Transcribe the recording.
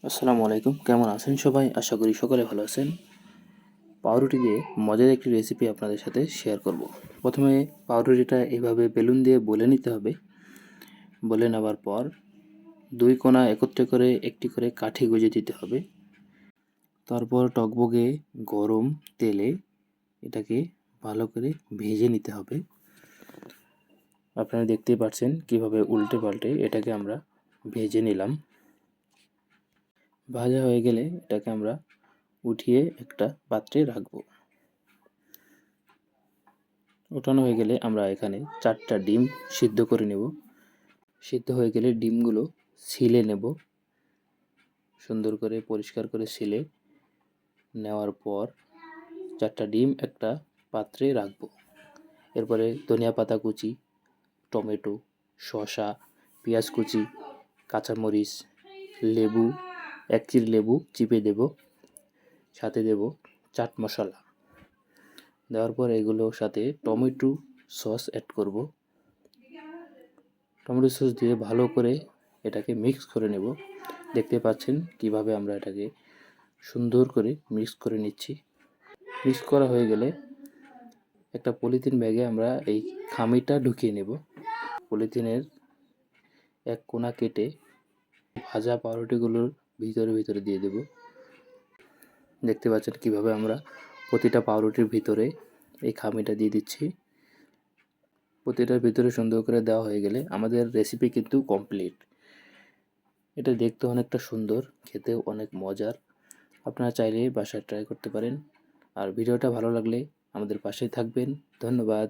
আসসালামু আলাইকুম, কেমন আছেন সবাই? আশা করি সকলে ভালো আছেন। পাউরুটি দিয়ে মজার একটি রেসিপি আপনাদের সাথে শেয়ার করব। প্রথমে পাউরুটিটা এভাবে বেলুন দিয়ে বলে নিতে হবে। বলে নেওয়ার পর দুই কোণা একত্রে করে একটি করে কাঠি গুঁজে দিতে হবে। তারপর টকবগে গরম তেলে এটাকে ভালো করে ভেজে নিতে হবে। আপনারা দেখতেই পাচ্ছেন কিভাবে উল্টে পাল্টে এটাকে আমরা ভেজে নিলাম। ভাজা হয়ে গেলে এটাকে আমরা উঠিয়ে একটা পাত্রে রাখবো। ওঠানো হয়ে গেলে আমরা এখানে 4টা ডিম সিদ্ধ করে নেব। সিদ্ধ হয়ে গেলে ডিমগুলো ছিলে নেব। সুন্দর করে পরিষ্কার করে ছিলে নেওয়ার পর 4টা ডিম একটা পাত্রে রাখবো। এরপরে ধনিয়া পাতা কুচি, টমেটো, শসা, পেঁয়াজ কুচি, কাঁচামরিচ, লেবু, এক চির লেবু চিপে দেব। সাথে দেব চাট মশলা। দেওয়ার পর এগুলোর সাথে টমেটো সস অ্যাড করব। টমেটো সস দিয়ে ভালো করে এটাকে মিক্স করে নেব। দেখতে পাচ্ছেন কিভাবে আমরা এটাকে সুন্দর করে মিক্স করে নিচ্ছি। মিক্স করা হয়ে গেলে একটা পলিথিন ব্যাগে আমরা এই খামিটা ঢুকিয়ে নেব। পলিথিনের এক কোণা কেটে ভাজা পাউরুটিগুলোর ভিতরে দিয়ে দেব। দেখতে পাচ্ছেন কিভাবে আমরা প্রতিটা পাউরুটির ভিতরে এই খামিটা দিয়ে দিচ্ছি। প্রতিটার ভিতরে সুন্দর করে দেওয়া হয়ে গেলে আমাদের রেসিপি কিন্তু কমপ্লিট। এটা দেখতে অনেকটা সুন্দর, খেতেও অনেক মজার। আপনারা চাইলে বাসায় ট্রাই করতে পারেন। আর ভিডিওটা ভালো লাগলে আমাদের পাশেই থাকবেন। ধন্যবাদ।